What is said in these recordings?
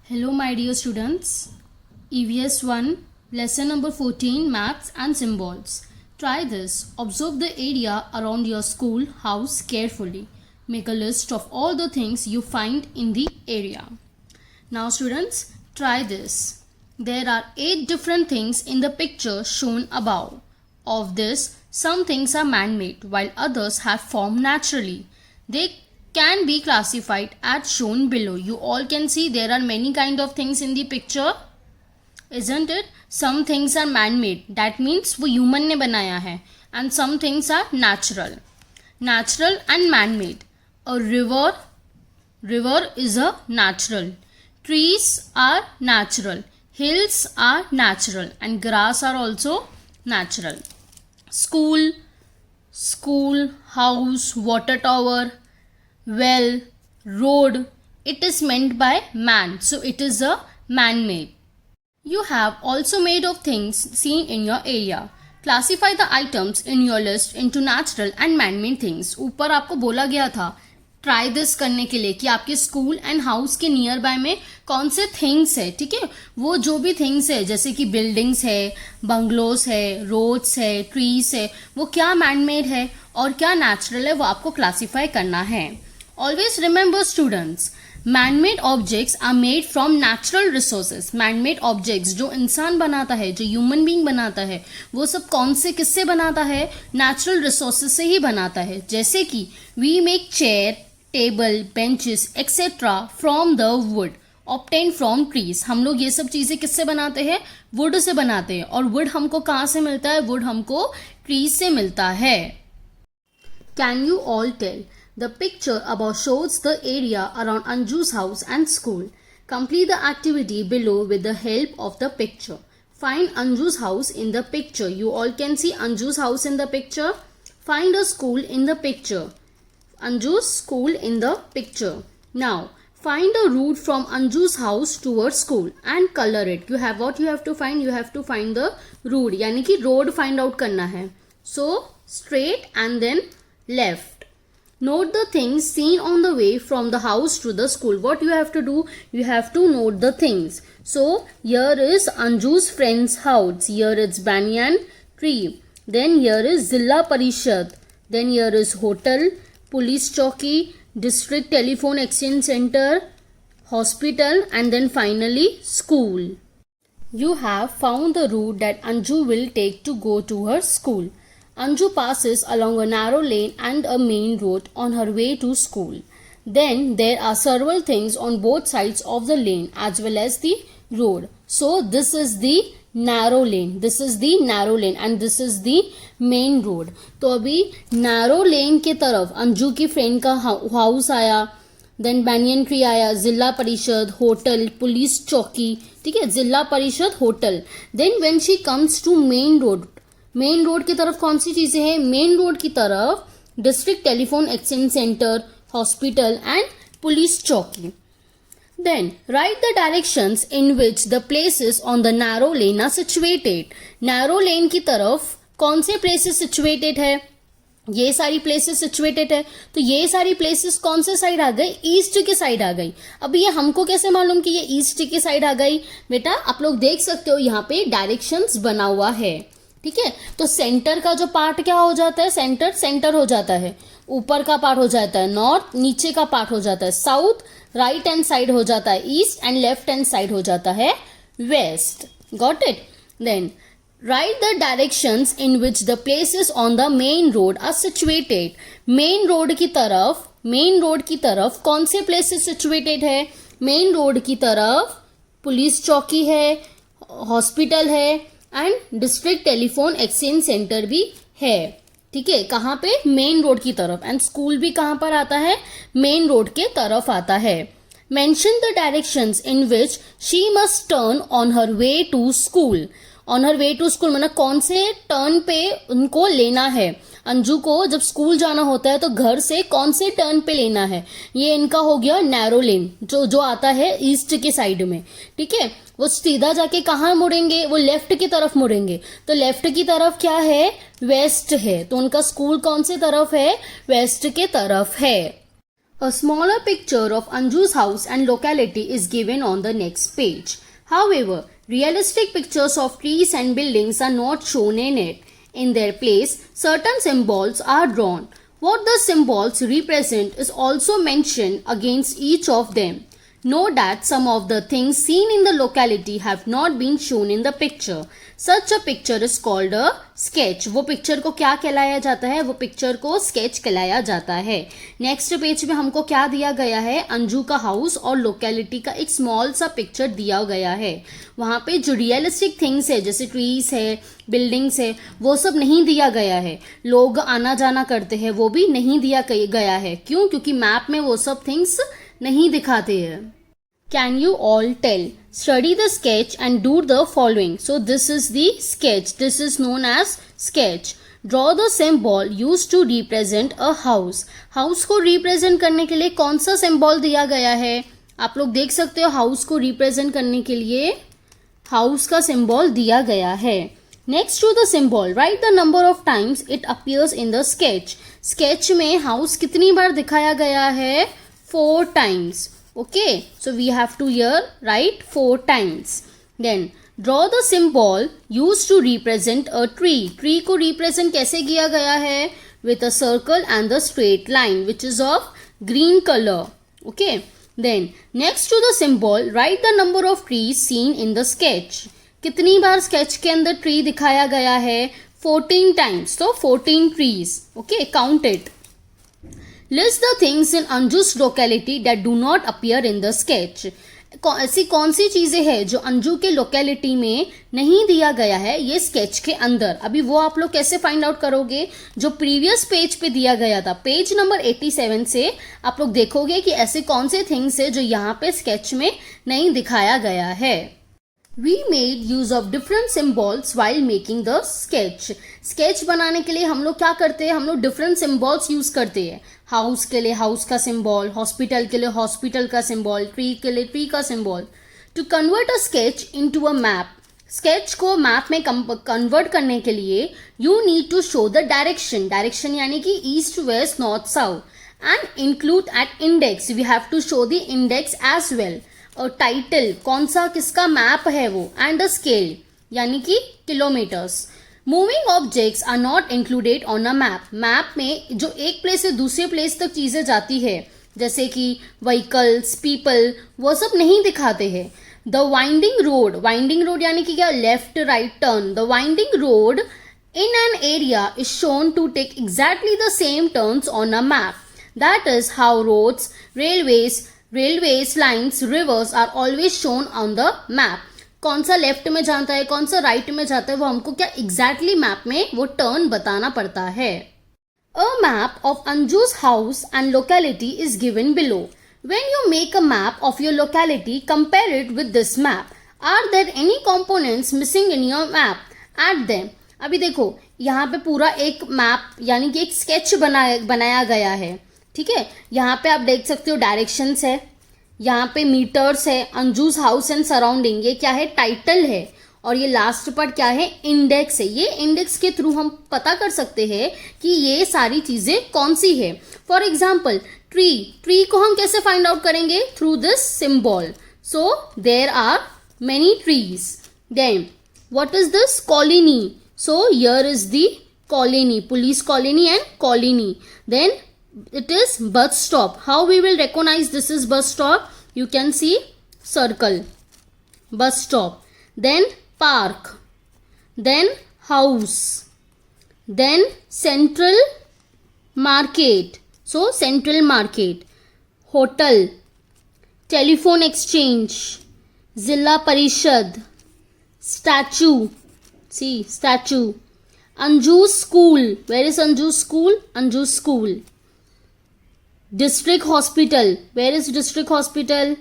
Hello, my dear students. EVS 1, lesson number 14, Maths and Symbols. Try this. Observe the area around your school house carefully. Make a list of all the things you find in the area. Now, students, try this. There are 8 different things in the picture shown above. Of this, some things are man-made while others have formed naturally. They can be classified as shown below. You all can see there are many kind of things in the picture, isn't it? Some things are man-made. That means वो human ने बनाया है. And some things are natural. Natural and man-made. A river is a natural. Trees are natural. Hills are natural. And grass are also natural. School, house, water tower, well, road, it is meant by man, so it is a man-made. You have also made of things seen in your area. Classify the items in your list into natural and man-made things. ऊपर आपको बोला गया था try this करने के लिए कि आपके स्कूल एंड हाउस के नियर बाय में कौन से थिंग्स है, ठीक है? वो जो भी थिंग्स है जैसे कि बिल्डिंग्स है, बंगलोस है, रोड्स है, ट्रीज है, वो क्या मैनमेड है और क्या नेचुरल है, वो आपको क्लासीफाई करना है. Always remember students, man-made objects are made from natural resources. Man-made objects जो इंसान बनाता है, जो human being बनाता है, वो सब कौन से किससे बनाता है? Natural resources से ही बनाता है. जैसे कि we make chair, table, benches, etc. from the wood obtained from trees. हम लोग ये सब चीजें किससे बनाते हैं? wood से बनाते हैं. और wood हमको कहाँ से मिलता है? wood हमको trees से मिलता है. Can you all tell? The picture above shows the area around Anju's house and school. Complete the activity below with the help of the picture. Find Anju's house in the picture. You all can see Anju's house in the picture. Find a school in the picture. Anju's school in the picture. Now, find a route from Anju's house towards school and color it. You have what you have to find? You have to find the route. यानी कि road find out करना है. So, straight and then left. Note the things seen on the way from the house to the school. What you have to do? You have to note the things. So, here is Anju's friend's house. Here is banyan tree. Then here is Zilla Parishad. Then here is hotel, police chowki, district telephone exchange center, hospital, and then finally school. You have found the route that Anju will take to go to her school. Anju passes along a narrow lane and a main road on her way to school. Then there are several things on both sides of the lane as well as the road. So this is the narrow lane. This is the narrow lane and this is the main road. तो अभी narrow lane के तरफ अंजू की friend का house आया, then banyan tree आया, जिला Parishad, hotel, police चौकी, ठीक है, Zila Parishad, hotel. Then when she comes to main road, main road की तरफ कौन सी चीजें हैं? मेन रोड की तरफ district telephone exchange centre, hospital and police चौकी. Then write the directions in which the places on the narrow lane are situated. Narrow lane की तरफ कौन से प्लेसेस सिचुएटेड है? ये सारी प्लेसेस सिचुएटेड है. तो ये सारी प्लेसेस कौन से साइड आ गई? ईस्ट के साइड आ गई. अब ये हमको कैसे मालूम कि ये ईस्ट के साइड आ गई? बेटा आप लोग देख सकते हो यहाँ पे डायरेक्शंस बना हुआ है, ठीक है. तो सेंटर का जो पार्ट क्या हो जाता है? सेंटर हो जाता है. ऊपर का पार्ट हो जाता है नॉर्थ, नीचे का पार्ट हो जाता है साउथ, राइट हैंड साइड हो जाता है east and left hand side हो जाता है west. Got it? Then write the directions in which the places on the main road are situated. Main road की तरफ कौन से प्लेसेस सिचुएटेड है? मेन रोड की तरफ पुलिस चौकी है, हॉस्पिटल है and district telephone exchange centre भी है, ठीक है. कहाँ पे? मेन रोड की तरफ. एंड स्कूल भी कहाँ पर आता है? मेन रोड के तरफ आता है. Mention the directions in which she must turn on her way to school. On her way to school मतलब कौन से टर्न पे उनको लेना है. अंजू को जब स्कूल जाना होता है तो घर से कौन से टर्न पे लेना है? ये इनका हो गया नैरो लेन जो आता है ईस्ट के साइड में, ठीक है. वो सीधा जाके कहाँ मुड़ेंगे? वो लेफ्ट की तरफ मुड़ेंगे. तो लेफ्ट की तरफ क्या है? वेस्ट है. तो उनका स्कूल कौन से तरफ है? वेस्ट के तरफ है. A smaller picture of Anju's house and locality is given on the next page. However, realistic pictures of trees and buildings are not shown in it. In their place, certain symbols are drawn. What the symbols represent is also mentioned against each of them. Note that some of the things seen in the locality have not been shown in the picture. Such a picture is called a sketch. वो picture को क्या कहलाया जाता है? वो picture को sketch कहलाया जाता है. नेक्स्ट पेज में हमको क्या दिया गया है? अंजू का हाउस और लोकेलिटी का एक स्मॉल सा पिक्चर दिया गया है. वहाँ पे जो रियलिस्टिक थिंग्स है जैसे ट्रीज है, बिल्डिंग्स है, वो सब नहीं दिया गया है. लोग आना जाना करते हैं वो भी नहीं दिया गया है. क्यों? क्योंकि मैप में वो सब थिंग्स नहीं दिखाते हैं. Can you all tell? Study the sketch and do the following. So this is the sketch. This is known as sketch. Draw the symbol used to represent a house. House को represent करने के लिए कौन सा symbol दिया गया है? आप लोग देख सकते हो house को represent करने के लिए house का symbol दिया गया है. Next to the symbol, write the number of times it appears in the sketch. Sketch में house कितनी बार दिखाया गया है? 4 times. Okay, so we have to here write 4 times. Then draw the symbol used to represent a tree. Tree को represent कैसे किया गया है? With a circle and the straight line which is of green color. Okay, then next to the symbol write the number of trees seen in the sketch. कितनी बार sketch के अंदर tree दिखाया गया है? 14 times. So 14 trees. Okay, count it. List the things in Anju's locality that do not appear in the sketch. ऐसी कौन सी चीजें हैं जो अंजू के लोकेलिटी में नहीं दिया गया है ये स्केच के अंदर? अभी वो आप लोग कैसे फाइंड आउट करोगे? जो प्रीवियस पेज पे दिया गया था, पेज नंबर 87 से आप लोग देखोगे कि ऐसे कौन से थिंग्स है जो यहाँ पे स्केच में नहीं दिखाया गया है. We made use of different symbols while making the sketch. Sketch बनाने के लिए हम लोग क्या करते हैं? हम लोग डिफरेंट सिम्बॉल्स यूज करते हैं. हाउस के लिए हाउस का सिंबल, हॉस्पिटल के लिए हॉस्पिटल का सिंबल, ट्री के लिए ट्री का symbol. To convert a sketch into a map. Sketch को मैप में कन्वर्ट करने के लिए you need to show the direction. Direction यानी कि east west north south. And include at index. We have to show the index as well. और title कौन सा किसका मैप है वो. एंड द स्केल यानी कि kilometres. Moving objects are not included on a map. Map में जो एक प्लेस से दूसरे प्लेस तक चीजें जाती है जैसे कि व्हीकल्स, पीपल, वो सब नहीं दिखाते हैं. The winding road. Winding road यानी कि क्या? Left right turn. The winding road in an area is shown to take exactly the same turns on a map. That is how roads, railways, lines, rivers are always shown on the map. कौन सा left में जाता है, कौन सा right में जाता है, वो हमको क्या एग्जैक्टली मैप में वो टर्न बताना पड़ता है. A map of Anju's house and locality is given below. When you make a map of your locality, compare it with this map. Are there any components missing in your map? Add them. अभी देखो यहाँ पे पूरा एक map यानी कि एक sketch बनाया गया है. ठीक है, यहाँ पे आप देख सकते हो डायरेक्शंस है, यहाँ पे मीटर्स है, अंजूस हाउस एंड सराउंडिंग, ये क्या है? टाइटल है. और ये लास्ट पार्ट क्या है? इंडेक्स है. ये इंडेक्स के थ्रू हम पता कर सकते हैं कि ये सारी चीजें कौन सी है. फॉर एग्जाम्पल ट्री को हम कैसे फाइंड आउट करेंगे? Through this symbol. So there are many trees. Then what is this? Colony. So here is the colony, police colony and colony. Then it is bus stop. How we will recognize this is bus stop? You can see circle, bus stop. Then park. Then house. Then central market. So central market. Hotel. Telephone exchange. Zilla Parishad. Statue. See, statue. Anju's school. Where is Anju's school? Anju's school. District hospital. Where is district hospital?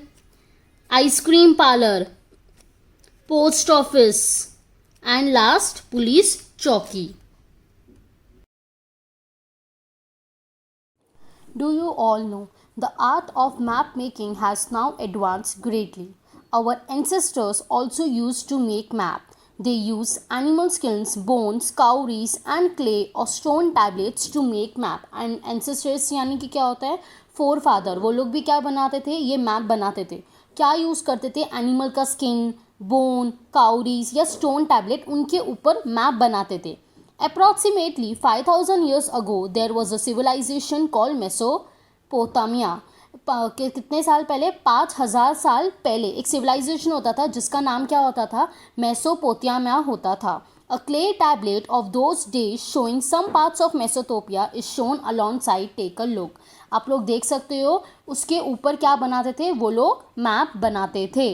Ice cream parlor. Post office. And last, police chowki. Do you all know the art of map making has now advanced greatly? Our ancestors also used to make map. They use animal skins, bones, cowries and clay or stone tablets to make map. And ancestors यानी कि क्या होता है? Four father, वो लोग भी क्या बनाते थे, ये मैप बनाते थे. क्या यूज़ करते थे, एनिमल का स्किन, बोन, काउरीज या स्टोन टैबलेट, उनके ऊपर मैप बनाते थे. Approximately 5000 years ago there was a civilization called Mesopotamia. कितने साल पहले, 5000 साल पहले एक सिविलाइजेशन होता था जिसका नाम क्या होता था, मेसोपोटामिया होता था. A clay tablet of those days showing some parts of Mesopotamia is shown alongside. Take a look. आप लोग देख सकते हो उसके ऊपर क्या बनाते थे, वो लोग मैप बनाते थे.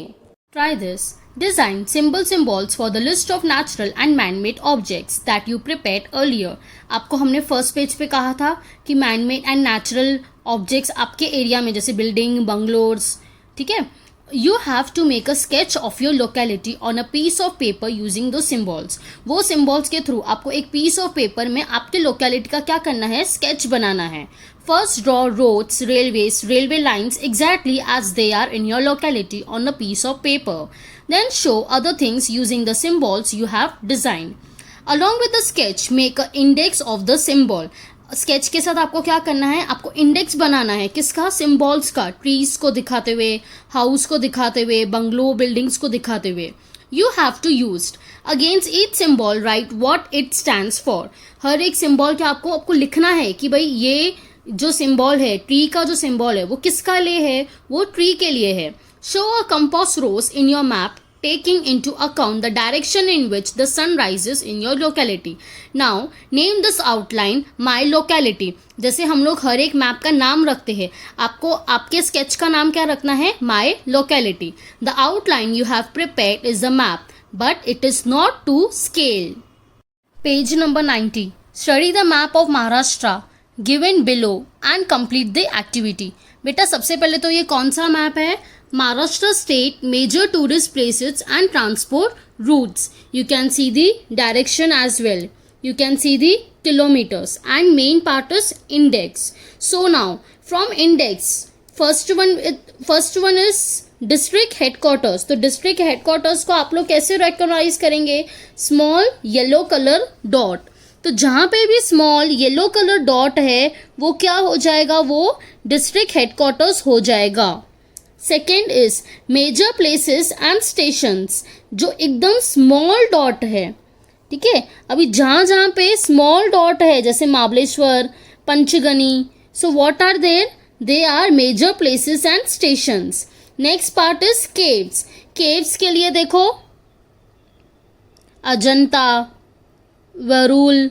Try this. Design simple symbols for the list of natural and man-made objects that you prepared earlier. आपको हमने फर्स्ट पेज पे कहा था कि man-made and natural objects आपके एरिया में, जैसे बिल्डिंग, बंगलोर्स, ठीक है, you have to make a sketch of your locality on a piece of paper using those symbols. वो symbols के थ्रू आपको एक piece of paper में आपके locality का क्या करना है, sketch बनाना है. First draw roads, railways, railway lines exactly as they are in your locality on a piece of paper. Then show other things using the symbols you have designed. Along with the sketch, make an index of the symbol. Sketch के साथ आपको क्या करना है, आपको index बनाना है. किसका, symbols का. ट्रीज को दिखाते हुए, हाउस को दिखाते हुए, बंगलो, बिल्डिंग्स को दिखाते हुए. You have to use against each symbol write what it stands for. हर एक सिम्बॉल के आपको लिखना है कि भाई ये जो सिम्बॉल है, ट्री का जो सिम्बॉल है वो किसका लिए है, वो ट्री के लिए है. Show a compass rose in your map taking into account the direction in which the sun rises in your locality. Now name this outline my locality. जैसे हम लोग हर एक मैप का नाम रखते हैं, आपको आपके स्केच का नाम क्या रखना है, my locality. The outline you have prepared is the map, but it is not to scale. Page number 90. Study the map of Maharashtra given below and complete the activity. बेटा सबसे पहले तो ये कौन सा मैप है, Maharashtra state major tourist places and transport routes. You can see the direction as well. You can see the kilometers and main part is index. So now from index, first one is district headquarters. तो district headquarters को आप लोग कैसे recognize करेंगे, small yellow color dot. तो जहाँ पे भी small yellow color dot है वो क्या हो जाएगा, वो district headquarters हो जाएगा. Second is major places and stations, जो एकदम स्मॉल डॉट है, ठीक है. अभी जहाँ जहाँ पे स्मॉल डॉट है जैसे Mahabaleshwar, Panchgani, so what are there, they are major places and stations. Next part is caves. Caves के लिए देखो Ajanta, Verul,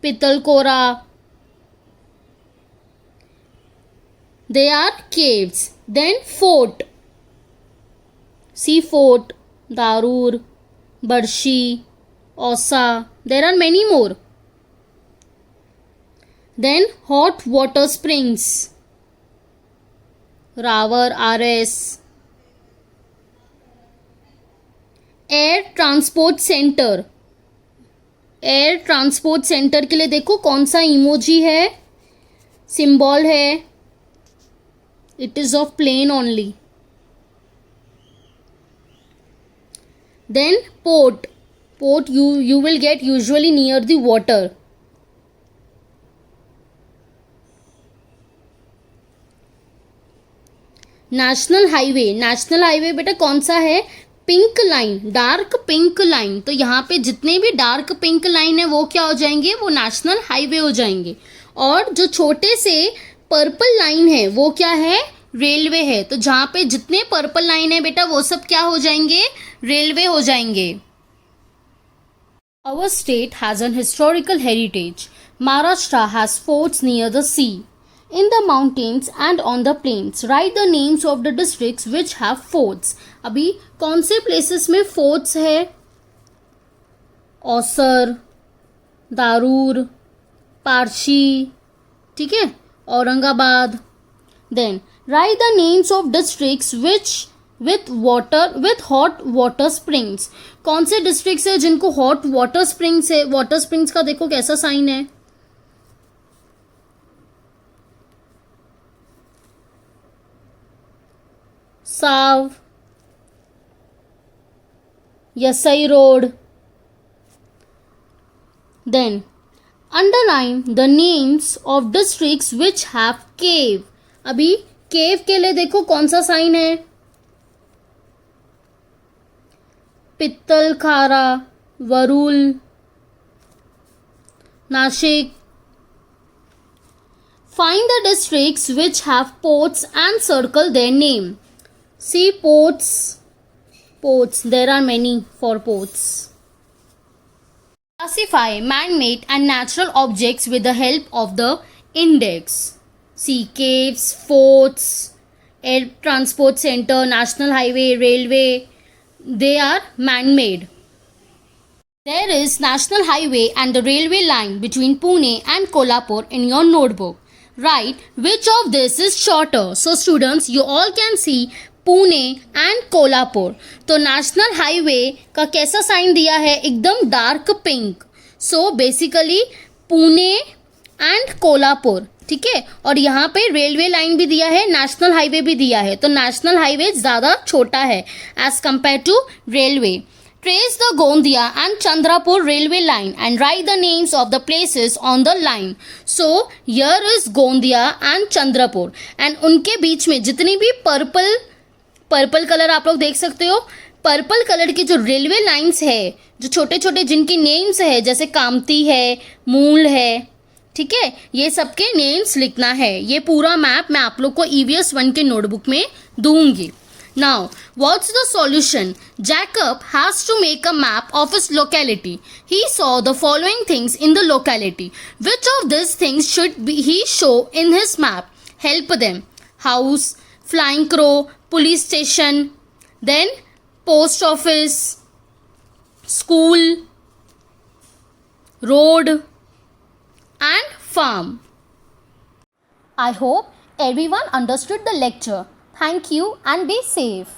Pitalkhora, they are caves. Then fort, see fort, Darur, Barshi, Osa, there are many more. Then hot water springs, Ravar, RS. Air transport center, air transport centre के लिए देखो कौन सा emoji है, symbol है, it is of plane only. Then port you will get usually near the water. national highway बेटा कौन सा है, pink line, dark pink line. तो यहाँ पे जितने भी डार्क पिंक लाइन है वो क्या हो जाएंगे, वो नेशनल हाईवे हो जाएंगे. और जो छोटे से पर्पल लाइन है वो क्या है, रेलवे है. तो जहां पे जितने पर्पल लाइन है बेटा वो सब क्या हो जाएंगे, रेलवे हो जाएंगे. Our state has an historical heritage. Maharashtra has forts near the sea, in the mountains and on the plains. Write the names of the districts which have forts. अभी कौन से प्लेसेस में फोर्ट्स है, औसर, दारूर, पारशी, ठीक है, Aurangabad. Then write the names of districts which with hot water springs. कौन से districts है जिनको हॉट वाटर स्प्रिंग्स है, वाटर स्प्रिंग्स का देखो कैसा साइन है, साव, यसई road. Then underline the names of districts which have cave. अभी केव के लिए देखो कौन सा साइन है, पित्तल खारा, वरुल, Nashik. Find the districts which have ports and circle their name. See ports, ports. There are many for ports. Classify man-made and natural objects with the help of the index. See caves, forts, air transport center, national highway, railway. They are man-made. There is national highway and the railway line between Pune and Kolhapur in your notebook. Write which of this is shorter. So students, you all can see Pune and Kolhapur. तो national highway का कैसा sign दिया है, एकदम dark pink. So basically Pune and Kolhapur, ठीक है. और यहाँ पे रेलवे लाइन भी दिया है, नेशनल हाईवे भी दिया है. तो नेशनल हाईवे ज़्यादा छोटा है as compare to railway. Trace the Gondia and Chandrapur railway line and write the names of the places on the line. So here is Gondia and Chandrapur and उनके बीच में जितनी भी पर्पल कलर आप लोग देख सकते हो, पर्पल कलर की जो रेलवे लाइंस है, जो छोटे छोटे जिनकी नेम्स है, जैसे कामती है, मूल है, ठीक है, ये सबके नेम्स लिखना है. ये पूरा मैप मैं आप लोग को EVS 1 के नोटबुक में दूंगी. Now, what's the solution? Jacob has to make a map of his locality. He saw the following things in the locality. Which of these things should he show in his map? Help them. House, flying crow, police station, then post office, school, road, and farm. I hope everyone understood the lecture. Thank you and be safe.